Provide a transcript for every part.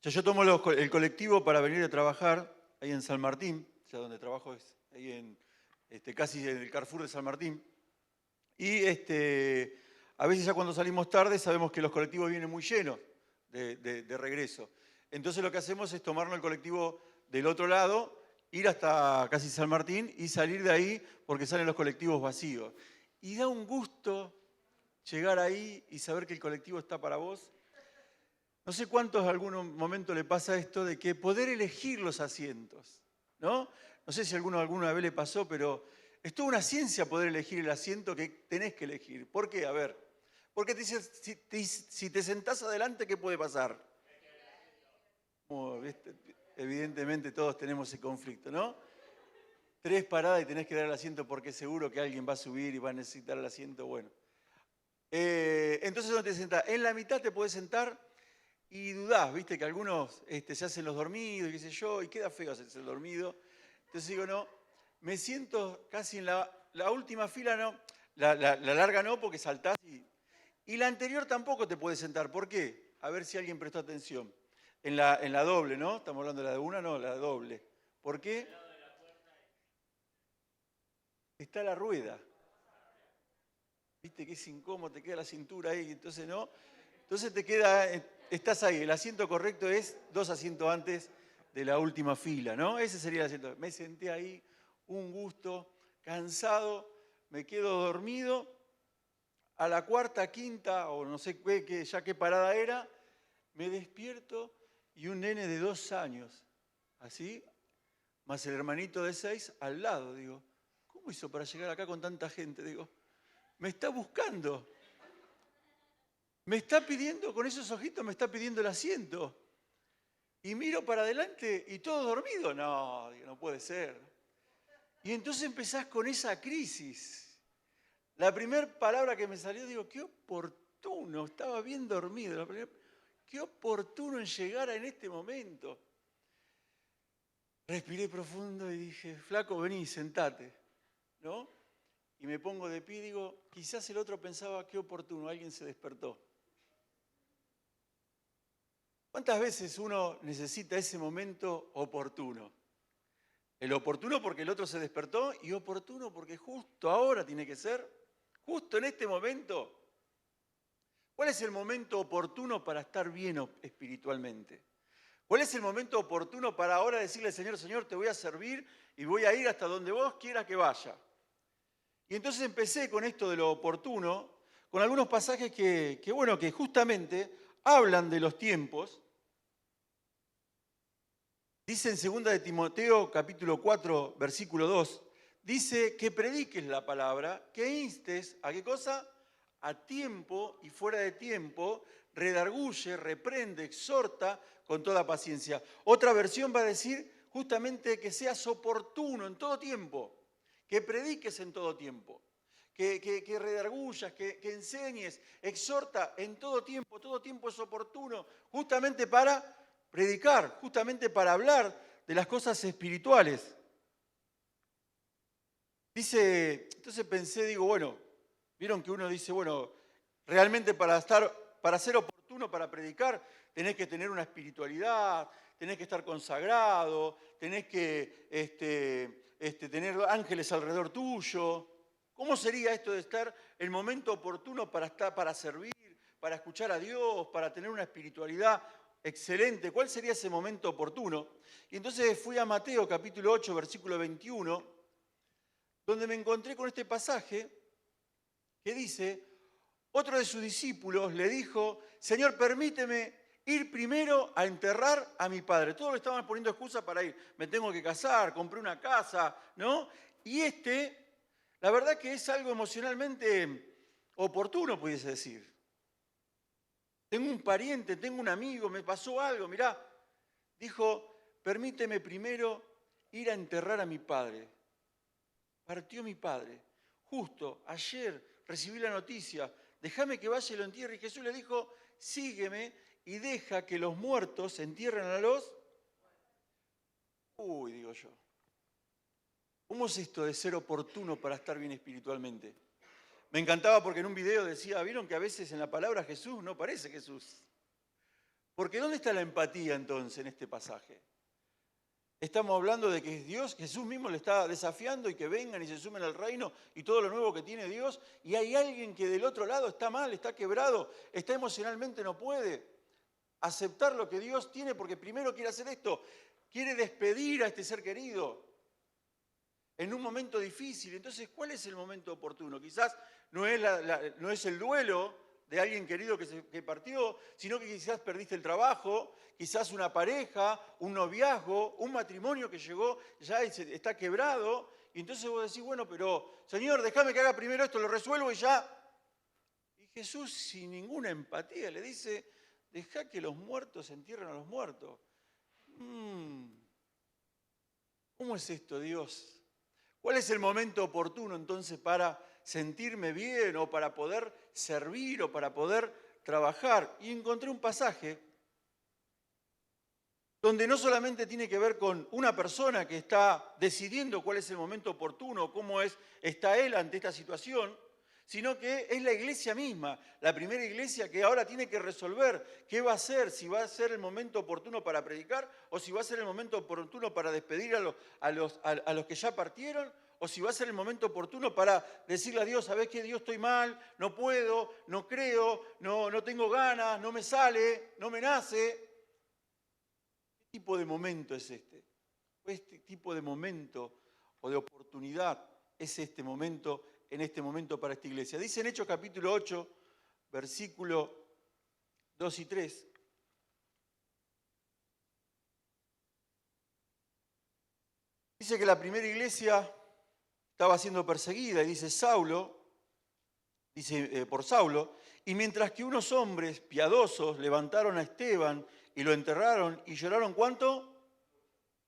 Yo tomo el colectivo para venir a trabajar ahí en San Martín, ya donde trabajo es ahí casi en el Carrefour de San Martín. Y a veces ya cuando salimos tarde sabemos que los colectivos vienen muy llenos de regreso. Entonces lo que hacemos es tomarnos el colectivo del otro lado, ir hasta casi San Martín y salir de ahí porque salen los colectivos vacíos. Y da un gusto llegar ahí y saber que el colectivo está para vos. No sé cuántos a algún momento le pasa esto de que poder elegir los asientos, ¿no? No sé si alguna vez le pasó, pero es toda una ciencia poder elegir el asiento que tenés que elegir. ¿Por qué? A ver, porque te dicen, si te sentás adelante, ¿qué puede pasar? ¿Viste? Evidentemente todos tenemos ese conflicto, ¿no? 3 paradas y tenés que dar el asiento porque seguro que alguien va a subir y va a necesitar el asiento, bueno. Entonces, ¿dónde te sentás? En la mitad te podés sentar y dudás, viste, que algunos se hacen los dormidos y qué sé yo, y queda feo hacerse el dormido. Entonces digo, no, me siento casi en la última fila, no, la larga no, porque saltás y la anterior tampoco te puedes sentar. ¿Por qué? A ver si alguien prestó atención. En la doble, ¿no? Estamos hablando de la de una, no, la doble. ¿Por qué? Está la rueda. Viste que es incómodo, te queda la cintura ahí, entonces no. Entonces te queda, estás ahí, el asiento correcto es 2 asientos antes de la última fila, ¿no? Ese sería el asiento. Me senté ahí, un gusto, cansado, me quedo dormido. A la cuarta, quinta, o no sé ya qué parada era, me despierto y un nene de 2 años, así, más el hermanito de 6 al lado, digo, ¿cómo hizo para llegar acá con tanta gente? Digo, me está buscando. Me está pidiendo, con esos ojitos me está pidiendo el asiento. Y miro para adelante y todo dormido. No, digo, no puede ser. Y entonces empezás con esa crisis. La primera palabra que me salió, digo, qué oportuno, estaba bien dormido. Qué oportuno en llegar en este momento. Respiré profundo y dije, flaco, vení, sentate. ¿No? Y me pongo de pie y digo, quizás el otro pensaba, qué oportuno, alguien se despertó. ¿Cuántas veces uno necesita ese momento oportuno? El oportuno porque el otro se despertó y oportuno porque justo ahora tiene que ser, justo en este momento. ¿Cuál es el momento oportuno para estar bien espiritualmente? ¿Cuál es el momento oportuno para ahora decirle al Señor, Señor, te voy a servir y voy a ir hasta donde vos quieras que vaya? Y entonces empecé con esto de lo oportuno, con algunos pasajes que justamente hablan de los tiempos. Dice en 2 de Timoteo, capítulo 4, versículo 2, dice que prediques la palabra, que instes, ¿a qué cosa? A tiempo y fuera de tiempo, redarguye, reprende, exhorta con toda paciencia. Otra versión va a decir justamente que seas oportuno en todo tiempo, que prediques en todo tiempo, que redargullas, que enseñes, exhorta en todo tiempo es oportuno, justamente para predicar, justamente para hablar de las cosas espirituales. Dice, entonces pensé, digo, bueno, vieron que uno dice, bueno, realmente para ser oportuno para predicar, tenés que tener una espiritualidad, tenés que estar consagrado, tenés que tener ángeles alrededor tuyo. ¿Cómo sería esto de estar el momento oportuno para servir, para escuchar a Dios, para tener una espiritualidad excelente? ¿Cuál sería ese momento oportuno? Y entonces fui a Mateo capítulo 8, versículo 21, donde me encontré con este pasaje que dice, otro de sus discípulos le dijo, Señor, permíteme ir primero a enterrar a mi padre. Todos le estaban poniendo excusa para ir. Me tengo que casar, compré una casa, ¿no? Y la verdad que es algo emocionalmente oportuno, pudiese decir. Tengo un pariente, tengo un amigo, me pasó algo, mirá. Dijo, permíteme primero ir a enterrar a mi padre. Partió mi padre. Justo ayer recibí la noticia, déjame que vaya y lo entierre. Y Jesús le dijo, sígueme y deja que los muertos entierren a los... Uy, digo yo. ¿Cómo es esto de ser oportuno para estar bien espiritualmente? Me encantaba porque en un video decía, ¿vieron que a veces en la palabra Jesús no parece Jesús? Porque ¿dónde está la empatía entonces en este pasaje? Estamos hablando de que es Dios, Jesús mismo le está desafiando y que vengan y se sumen al reino y todo lo nuevo que tiene Dios. Y hay alguien que del otro lado está mal, está quebrado, está emocionalmente, no puede aceptar lo que Dios tiene porque primero quiere hacer esto, quiere despedir a este ser querido en un momento difícil. Entonces, ¿cuál es el momento oportuno? Quizás no es el duelo de alguien querido que partió, sino que quizás perdiste el trabajo, quizás una pareja, un noviazgo, un matrimonio que llegó ya está quebrado. Y entonces vos decís, bueno, pero Señor, déjame que haga primero esto, lo resuelvo y ya. Y Jesús, sin ninguna empatía, le dice, deja que los muertos entierren a los muertos. ¿Cómo es esto, Dios? ¿Cuál es el momento oportuno entonces para sentirme bien o para poder servir o para poder trabajar? Y encontré un pasaje donde no solamente tiene que ver con una persona que está decidiendo cuál es el momento oportuno, cómo está él ante esta situación, sino que es la iglesia misma, la primera iglesia que ahora tiene que resolver qué va a hacer, si va a ser el momento oportuno para predicar o si va a ser el momento oportuno para despedir a los que ya partieron o si va a ser el momento oportuno para decirle a Dios, ¿sabés qué? Dios, estoy mal, no puedo, no creo, no tengo ganas, no me sale, no me nace. ¿Qué tipo de momento es este? Este tipo de momento o de oportunidad es este momento, en este momento para esta iglesia. Dice en Hechos capítulo 8, versículo 2 y 3. Dice que la primera iglesia estaba siendo perseguida y dice por Saulo, y mientras que unos hombres piadosos levantaron a Esteban y lo enterraron y lloraron, ¿cuánto?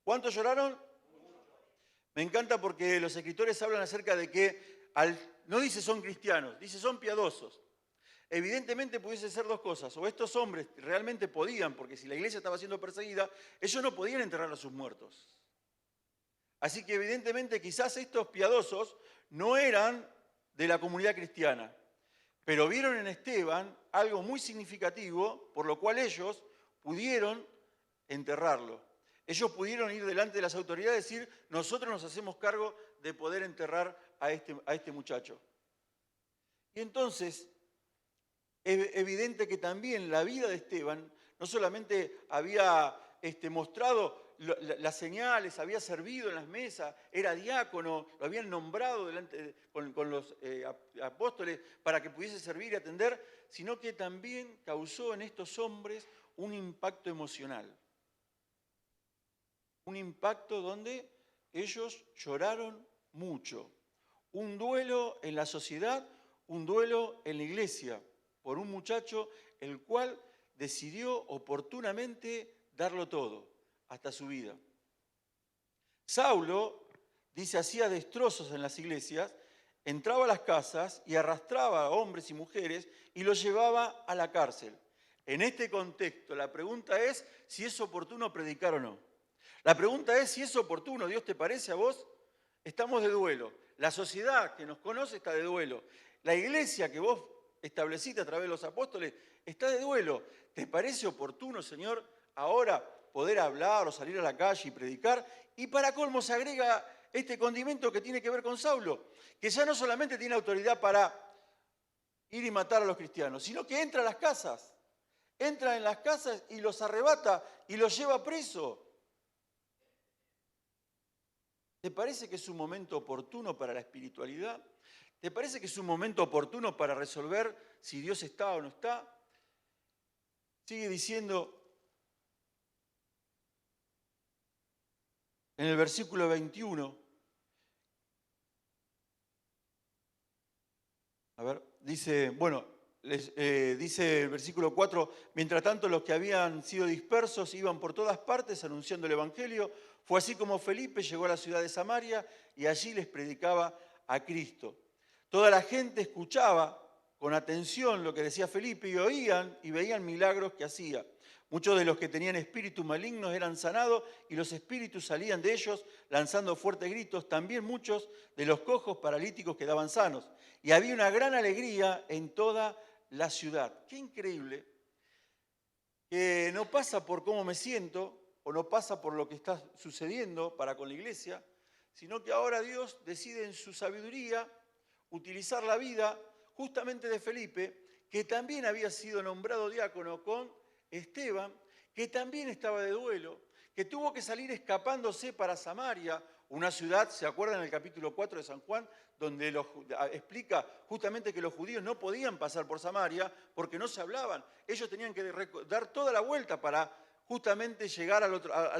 ¿Cuánto lloraron? Me encanta porque los escritores hablan acerca de que, no dice son cristianos, dice son piadosos. Evidentemente pudiese ser dos cosas, o estos hombres realmente podían, porque si la iglesia estaba siendo perseguida, ellos no podían enterrar a sus muertos. Así que evidentemente quizás estos piadosos no eran de la comunidad cristiana, pero vieron en Esteban algo muy significativo, por lo cual ellos pudieron enterrarlo. Ellos pudieron ir delante de las autoridades y decir, nosotros nos hacemos cargo de poder enterrar a este muchacho. Y entonces, es evidente que también la vida de Esteban no solamente había mostrado las señales, había servido en las mesas, era diácono, lo habían nombrado con los apóstoles para que pudiese servir y atender, sino que también causó en estos hombres un impacto emocional. Un impacto donde ellos lloraron mucho. Un duelo en la sociedad, un duelo en la iglesia, por un muchacho el cual decidió oportunamente darlo todo, hasta su vida. Saulo, dice, hacía destrozos en las iglesias, entraba a las casas y arrastraba a hombres y mujeres y los llevaba a la cárcel. En este contexto, la pregunta es si es oportuno predicar o no. La pregunta es si es oportuno, ¿Dios te parece a vos? Estamos de duelo. La sociedad que nos conoce está de duelo. La iglesia que vos estableciste a través de los apóstoles está de duelo. ¿Te parece oportuno, Señor, ahora poder hablar o salir a la calle y predicar? Y para colmo se agrega este condimento que tiene que ver con Saulo, que ya no solamente tiene autoridad para ir y matar a los cristianos, sino que entra a las casas. Entra en las casas y los arrebata y los lleva preso. ¿Te parece que es un momento oportuno para la espiritualidad? ¿Te parece que es un momento oportuno para resolver si Dios está o no está? Sigue diciendo en el versículo 21, dice el versículo 4, mientras tanto los que habían sido dispersos iban por todas partes anunciando el evangelio. Fue así como Felipe llegó a la ciudad de Samaria y allí les predicaba a Cristo. Toda la gente escuchaba con atención lo que decía Felipe y oían y veían milagros que hacía. Muchos de los que tenían espíritus malignos eran sanados y los espíritus salían de ellos lanzando fuertes gritos. También muchos de los cojos paralíticos quedaban sanos. Y había una gran alegría en toda la ciudad. Qué increíble que no pasa por cómo me siento o no pasa por lo que está sucediendo para con la iglesia, sino que ahora Dios decide en su sabiduría utilizar la vida justamente de Felipe, que también había sido nombrado diácono con Esteban, que también estaba de duelo, que tuvo que salir escapándose para Samaria, una ciudad, ¿se acuerdan en el capítulo 4 de San Juan? Donde explica justamente que los judíos no podían pasar por Samaria porque no se hablaban. Ellos tenían que dar toda la vuelta para justamente llegar al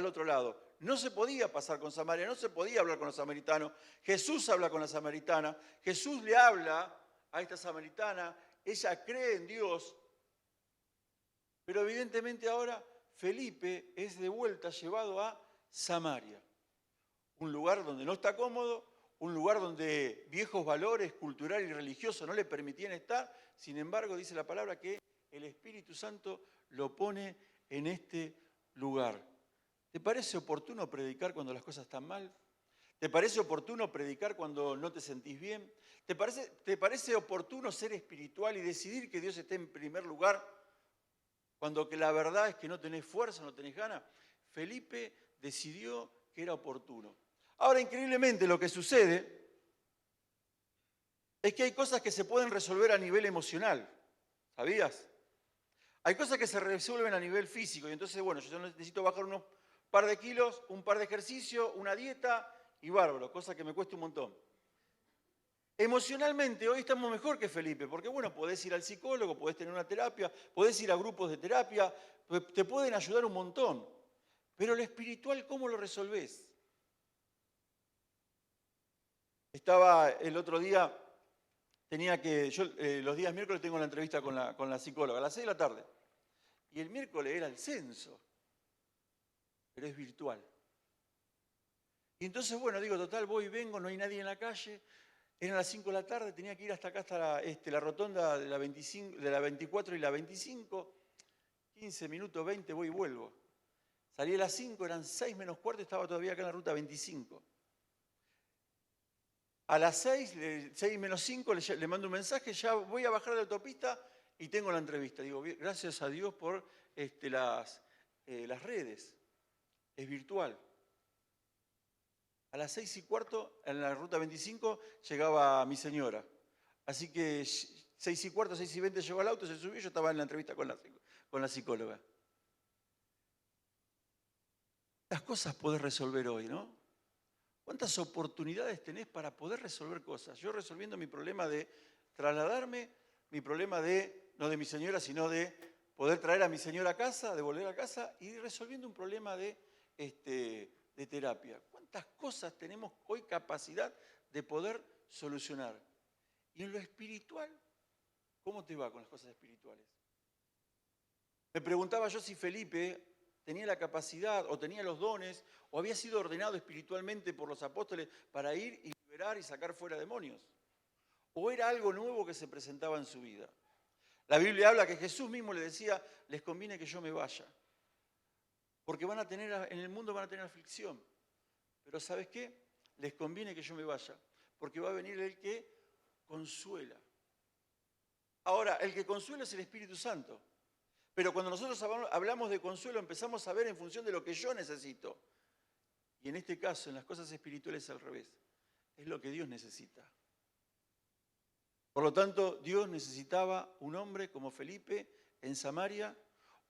otro lado. No se podía pasar con Samaria, no se podía hablar con los samaritanos. Jesús habla con la samaritana, Jesús le habla a esta samaritana, ella cree en Dios, pero evidentemente ahora Felipe es de vuelta llevado a Samaria, un lugar donde no está cómodo, un lugar donde viejos valores culturales y religiosos no le permitían estar. Sin embargo, dice la palabra que el Espíritu Santo lo pone en este lugar. ¿Te parece oportuno predicar cuando las cosas están mal? ¿Te parece oportuno predicar cuando no te sentís bien? ¿Te parece oportuno ser espiritual y decidir que Dios esté en primer lugar cuando que la verdad es que no tenés fuerza, no tenés ganas? Felipe decidió que era oportuno. Ahora, increíblemente, lo que sucede es que hay cosas que se pueden resolver a nivel emocional, ¿sabías? Hay cosas que se resuelven a nivel físico y entonces, bueno, yo necesito bajar unos par de kilos, un par de ejercicios, una dieta y bárbaro, cosa que me cuesta un montón. Emocionalmente hoy estamos mejor que Felipe, porque bueno, podés ir al psicólogo, podés tener una terapia, podés ir a grupos de terapia, te pueden ayudar un montón. Pero lo espiritual, ¿cómo lo resolvés? Estaba el otro día, yo los días miércoles tengo la entrevista con la psicóloga, a las 6 de la tarde. Y el miércoles era el censo, pero es virtual. Y entonces, bueno, digo, total, voy y vengo, no hay nadie en la calle. Eran las 5 de la tarde, tenía que ir hasta acá, hasta la rotonda de la 24 y la 25. 15 minutos, 20, voy y vuelvo. Salí a las 5, eran 6 menos cuarto, estaba todavía acá en la ruta 25. A las 6, 6 menos 5, le mando un mensaje, ya voy a bajar de la autopista y tengo la entrevista. Digo, gracias a Dios por las redes, es virtual. A las 6:15, en la ruta 25, llegaba mi señora. Así que 6:15, 6:20 llegó al auto, se subió, yo estaba en la entrevista con la psicóloga. Las cosas podés resolver hoy, ¿no? ¿Cuántas oportunidades tenés para poder resolver cosas? Yo resolviendo mi problema de trasladarme, mi problema no de mi señora, sino de poder traer a mi señora a casa, de volver a casa, y resolviendo un problema de terapia. ¿Cuántas cosas tenemos hoy capacidad de poder solucionar? Y en lo espiritual, ¿cómo te va con las cosas espirituales? Me preguntaba yo si Felipe tenía la capacidad o tenía los dones o había sido ordenado espiritualmente por los apóstoles para ir y liberar y sacar fuera demonios. O era algo nuevo que se presentaba en su vida. La Biblia habla que Jesús mismo le decía, les conviene que yo me vaya. Porque en el mundo van a tener aflicción. Pero ¿sabes qué? Les conviene que yo me vaya. Porque va a venir el que consuela. Ahora, el que consuela es el Espíritu Santo. Pero cuando nosotros hablamos de consuelo, empezamos a ver en función de lo que yo necesito. Y en este caso, en las cosas espirituales, al revés. Es lo que Dios necesita. Por lo tanto, Dios necesitaba un hombre como Felipe en Samaria,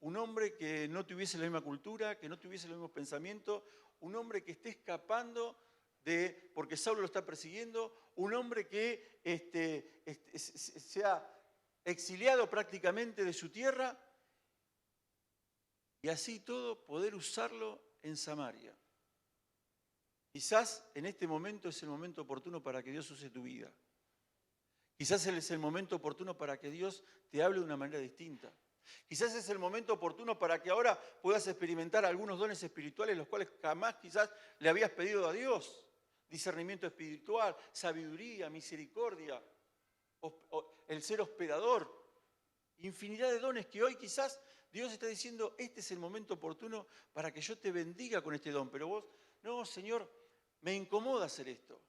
un hombre que no tuviese la misma cultura, que no tuviese los mismos pensamientos, un hombre que esté escapando porque Saulo lo está persiguiendo, un hombre que sea exiliado prácticamente de su tierra, y así todo poder usarlo en Samaria. Quizás en este momento es el momento oportuno para que Dios use tu vida. Quizás es el momento oportuno para que Dios te hable de una manera distinta. Quizás es el momento oportuno para que ahora puedas experimentar algunos dones espirituales, los cuales jamás quizás le habías pedido a Dios. Discernimiento espiritual, sabiduría, misericordia, el ser hospedador. Infinidad de dones que hoy quizás Dios está diciendo, este es el momento oportuno para que yo te bendiga con este don. Pero vos, no, Señor, me incomoda hacer esto.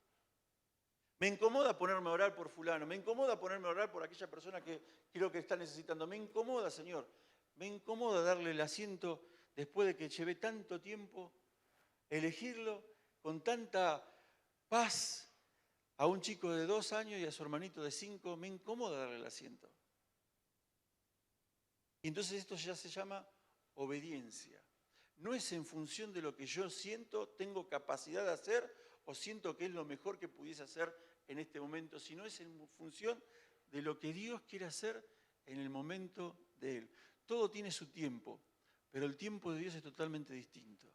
Me incomoda ponerme a orar por fulano, me incomoda ponerme a orar por aquella persona que creo que está necesitando. Me incomoda, Señor. Me incomoda darle el asiento después de que llevé tanto tiempo, elegirlo con tanta paz a un chico de 2 años y a su hermanito de 5. Me incomoda darle el asiento. Y entonces esto ya se llama obediencia. No es en función de lo que yo siento, tengo capacidad de hacer o siento que es lo mejor que pudiese hacer en este momento, sino es en función de lo que Dios quiere hacer en el momento de Él. Todo tiene su tiempo, pero el tiempo de Dios es totalmente distinto.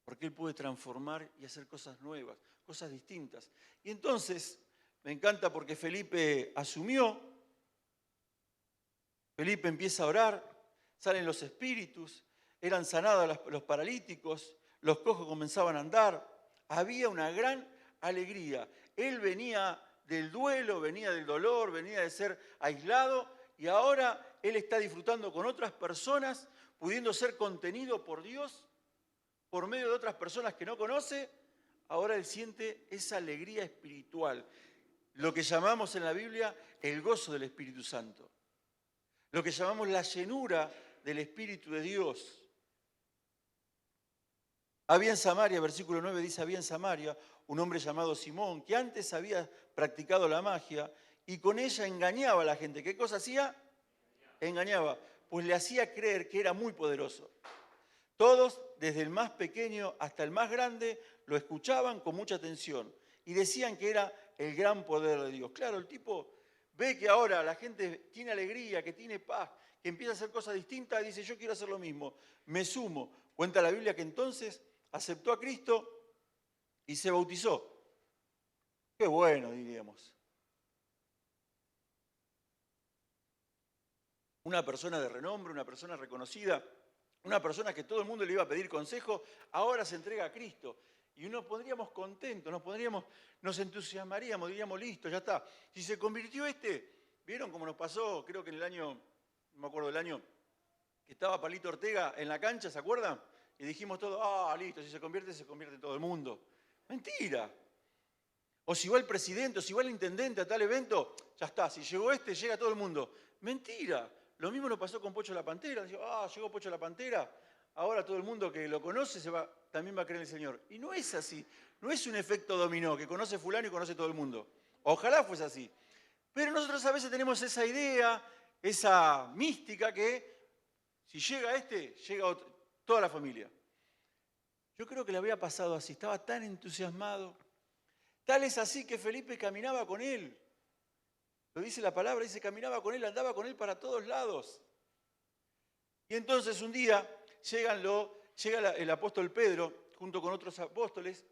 Porque Él puede transformar y hacer cosas nuevas, cosas distintas. Y entonces, me encanta porque Felipe asumió, Felipe empieza a orar, salen los espíritus, eran sanados los paralíticos, los cojos comenzaban a andar, había una gran alegría. Él venía del duelo, venía del dolor, venía de ser aislado y ahora él está disfrutando con otras personas, pudiendo ser contenido por Dios, por medio de otras personas que no conoce. Ahora él siente esa alegría espiritual, lo que llamamos en la Biblia el gozo del Espíritu Santo, lo que llamamos la llenura del Espíritu de Dios. Había en Samaria, versículo 9 dice, había en Samaria un hombre llamado Simón, que antes había practicado la magia y con ella engañaba a la gente. ¿Qué cosa hacía? Engañaba, pues le hacía creer que era muy poderoso. Todos, desde el más pequeño hasta el más grande, lo escuchaban con mucha atención y decían que era el gran poder de Dios. Claro, el tipo ve que ahora la gente tiene alegría, que tiene paz, que empieza a hacer cosas distintas y dice, yo quiero hacer lo mismo, me sumo. Cuenta la Biblia que entonces aceptó a Cristo y se bautizó. Qué bueno, diríamos. Una persona de renombre, una persona reconocida, una persona que todo el mundo le iba a pedir consejo, ahora se entrega a Cristo. Y nos pondríamos contentos, nos entusiasmaríamos, diríamos, listo, ya está. Si se convirtió ¿vieron cómo nos pasó? Creo que en el año, no me acuerdo del año, que estaba Palito Ortega en la cancha, ¿se acuerdan? Y dijimos todo, listo, si se convierte todo el mundo. Mentira. O si va el presidente, o si va el intendente a tal evento, ya está, si llegó llega todo el mundo. Mentira. Lo mismo nos pasó con Pocho la Pantera. Llegó Pocho la Pantera, ahora todo el mundo que lo conoce también va a creer en el Señor. Y no es así. No es un efecto dominó, que conoce fulano y conoce todo el mundo. Ojalá fuese así. Pero nosotros a veces tenemos esa idea, esa mística que si llega llega toda la familia. Yo creo que le había pasado así, estaba tan entusiasmado. Tal es así que Felipe caminaba con él. Lo dice la palabra, dice caminaba con él, andaba con él para todos lados. Y entonces un día llega el apóstol Pedro junto con otros apóstoles,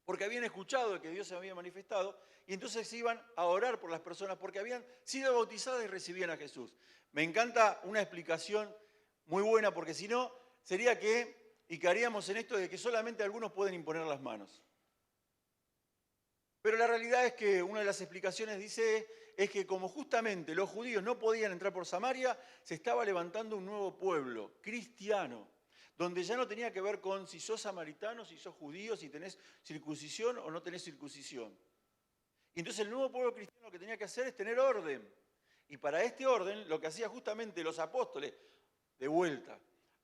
porque habían escuchado que Dios se había manifestado, y entonces iban a orar por las personas, porque habían sido bautizadas y recibían a Jesús. Me encanta una explicación muy buena, porque si no, sería y caeríamos en esto de que solamente algunos pueden imponer las manos. Pero la realidad es que una de las explicaciones es que como justamente los judíos no podían entrar por Samaria, se estaba levantando un nuevo pueblo cristiano, donde ya no tenía que ver con si sos samaritano, si sos judío, si tenés circuncisión o no tenés circuncisión. Y entonces el nuevo pueblo cristiano lo que tenía que hacer es tener orden. Y para este orden, lo que hacían justamente los apóstoles, de vuelta,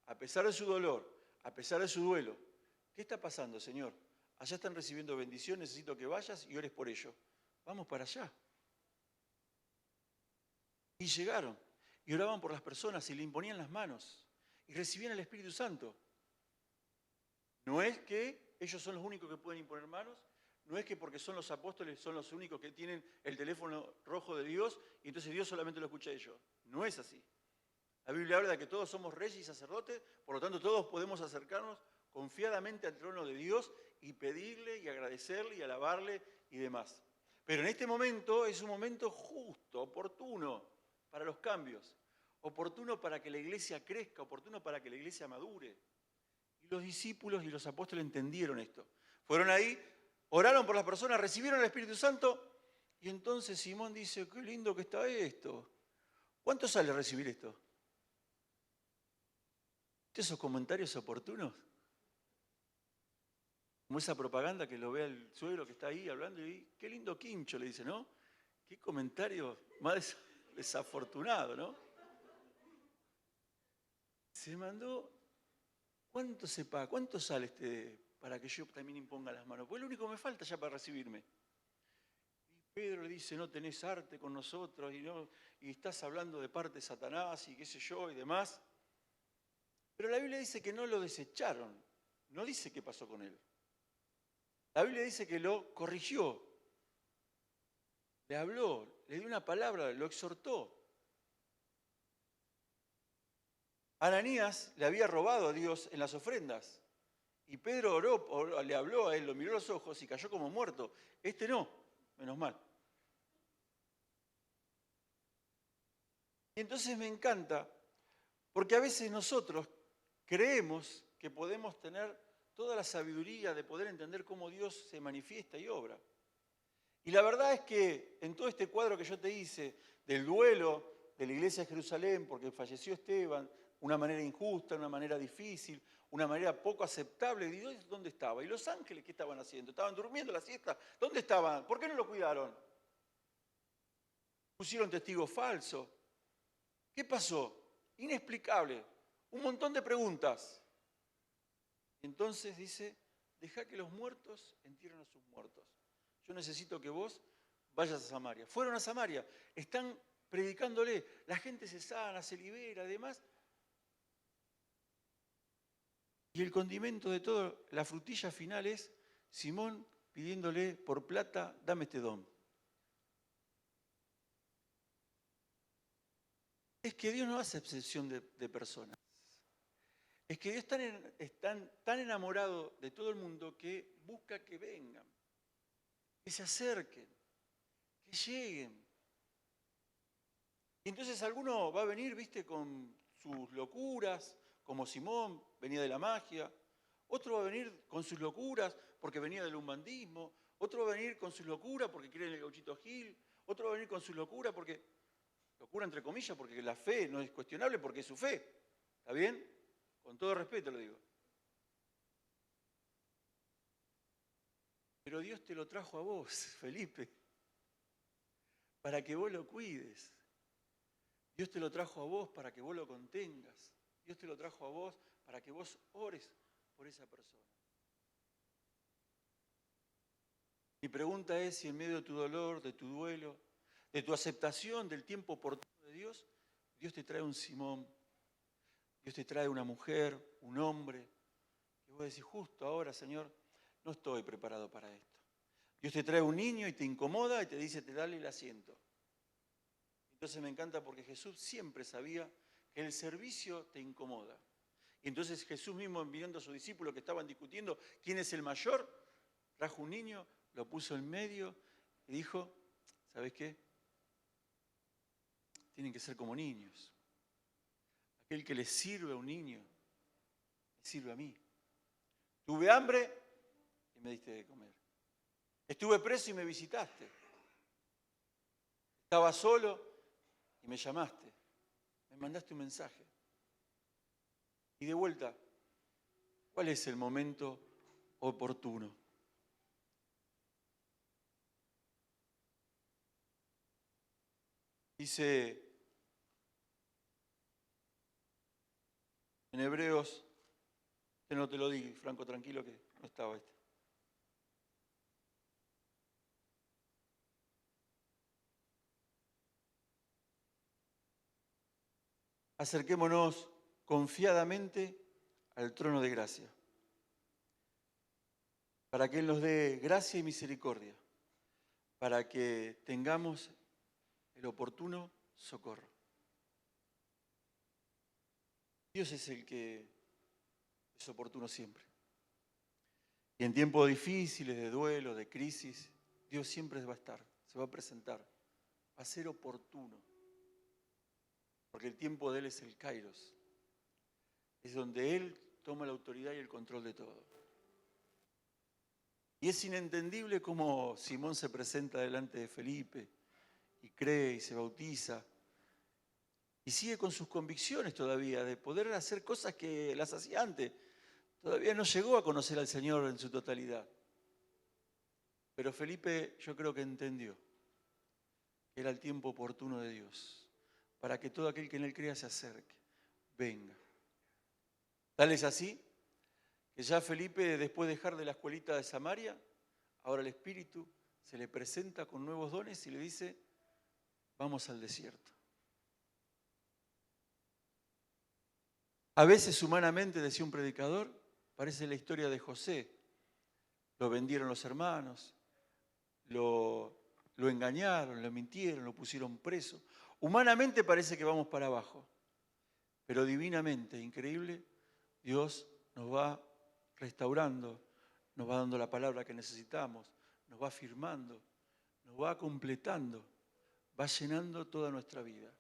a pesar de su dolor, a pesar de su duelo, ¿qué está pasando, Señor? Allá están recibiendo bendición, necesito que vayas y ores por ellos. Vamos para allá. Y llegaron, y oraban por las personas, y le imponían las manos, y recibían el Espíritu Santo. No es que ellos son los únicos que pueden imponer manos, no es que porque son los apóstoles son los únicos que tienen el teléfono rojo de Dios, y entonces Dios solamente lo escucha a ellos. No es así. La Biblia habla de que todos somos reyes y sacerdotes, por lo tanto todos podemos acercarnos confiadamente al trono de Dios y pedirle y agradecerle y alabarle y demás. Pero en este momento es un momento justo, oportuno para los cambios, oportuno para que la iglesia crezca, oportuno para que la iglesia madure. Y los discípulos y los apóstoles entendieron esto. Fueron ahí, oraron por las personas, recibieron el Espíritu Santo y entonces Simón dice, qué lindo que está esto. ¿Cuánto sale recibir esto? ¿Esos comentarios oportunos? Como esa propaganda que lo ve el suegro que está ahí hablando y qué lindo quincho, le dice, ¿no? Qué comentario más desafortunado, ¿no? se mandó, ¿cuánto se paga? ¿Cuánto sale para que yo también imponga las manos? Pues lo único que me falta ya para recibirme. Y Pedro le dice, no tenés arte con nosotros y estás hablando de parte de Satanás y qué sé yo y demás. Pero la Biblia dice que no lo desecharon, no dice qué pasó con él. La Biblia dice que lo corrigió, le habló, le dio una palabra, lo exhortó. Ananías le había robado a Dios en las ofrendas. Y Pedro oró, le habló a él, lo miró a los ojos y cayó como muerto. Este no, menos mal. Y entonces me encanta, porque a veces nosotros creemos que podemos tener toda la sabiduría de poder entender cómo Dios se manifiesta y obra. Y la verdad es que en todo este cuadro que yo te hice, del duelo de la iglesia de Jerusalén, porque falleció Esteban, una manera injusta, una manera difícil, una manera poco aceptable, Dios, ¿dónde estaba? ¿Y los ángeles qué estaban haciendo? ¿Estaban durmiendo la siesta? ¿Dónde estaban? ¿Por qué no lo cuidaron? ¿Pusieron testigos falsos? ¿Qué pasó? Inexplicable. Un montón de preguntas. Entonces dice, deja que los muertos entierren a sus muertos. Yo necesito que vos vayas a Samaria. Fueron a Samaria, están predicándole, la gente se sana, se libera, además. Y el condimento de todo, la frutilla final es Simón pidiéndole por plata, dame este don. Es que Dios no hace excepción de personas. Es que Dios está tan enamorado de todo el mundo que busca que vengan, que se acerquen, que lleguen. Y entonces alguno va a venir, viste, con sus locuras, como Simón, venía de la magia. Otro va a venir con sus locuras porque venía del umbandismo. Otro va a venir con sus locuras porque cree en el Gauchito Gil. Otro va a venir con sus locuras porque, locura entre comillas, porque la fe no es cuestionable porque es su fe. ¿Está bien? Con todo respeto lo digo. Pero Dios te lo trajo a vos, Felipe, para que vos lo cuides. Dios te lo trajo a vos para que vos lo contengas. Dios te lo trajo a vos para que vos ores por esa persona. Mi pregunta es si en medio de tu dolor, de tu duelo, de tu aceptación del tiempo oportuno de Dios, Dios te trae un Simón, Dios te trae una mujer, un hombre, que vos decís, justo ahora, Señor, no estoy preparado para esto. Dios te trae un niño y te incomoda y te dice, te dale el asiento. Entonces me encanta porque Jesús siempre sabía que el servicio te incomoda. Y entonces Jesús mismo, enviando a sus discípulos que estaban discutiendo quién es el mayor, trajo un niño, lo puso en medio y dijo, ¿sabes qué? Tienen que ser como niños. Aquel que le sirve a un niño, me sirve a mí. Tuve hambre y me diste de comer. Estuve preso y me visitaste. Estaba solo y me llamaste. Me mandaste un mensaje. Y de vuelta, ¿cuál es el momento oportuno? Dice en Hebreos, que no te lo di, Franco, tranquilo que no estaba este. Acerquémonos confiadamente al trono de gracia, para que Él nos dé gracia y misericordia, para que tengamos el oportuno socorro. Dios es el que es oportuno siempre. Y en tiempos difíciles, de duelo, de crisis, Dios siempre va a estar, se va a presentar, va a ser oportuno. Porque el tiempo de Él es el Kairos. Es donde Él toma la autoridad y el control de todo. Y es inentendible cómo Simón se presenta delante de Felipe y cree y se bautiza. Y sigue con sus convicciones todavía de poder hacer cosas que las hacía antes. Todavía no llegó a conocer al Señor en su totalidad. Pero Felipe yo creo que entendió que era el tiempo oportuno de Dios para que todo aquel que en Él crea se acerque, venga. Tal es así que ya Felipe, después de dejar de la escuelita de Samaria, ahora el Espíritu se le presenta con nuevos dones y le dice, vamos al desierto. A veces humanamente, decía un predicador, parece la historia de José. Lo vendieron los hermanos, lo engañaron, lo mintieron, lo pusieron preso. Humanamente parece que vamos para abajo, pero divinamente, increíble, Dios nos va restaurando, nos va dando la palabra que necesitamos, nos va afirmando, nos va completando, va llenando toda nuestra vida.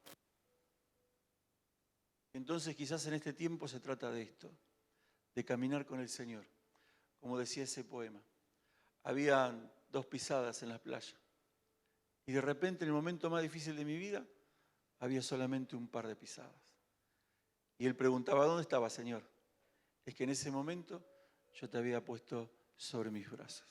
Entonces quizás en este tiempo se trata de esto, de caminar con el Señor, como decía ese poema. Habían 2 pisadas en la playa y de repente en el momento más difícil de mi vida había solamente un par de pisadas. Y él preguntaba, ¿dónde estaba, Señor? Es que en ese momento yo te había puesto sobre mis brazos.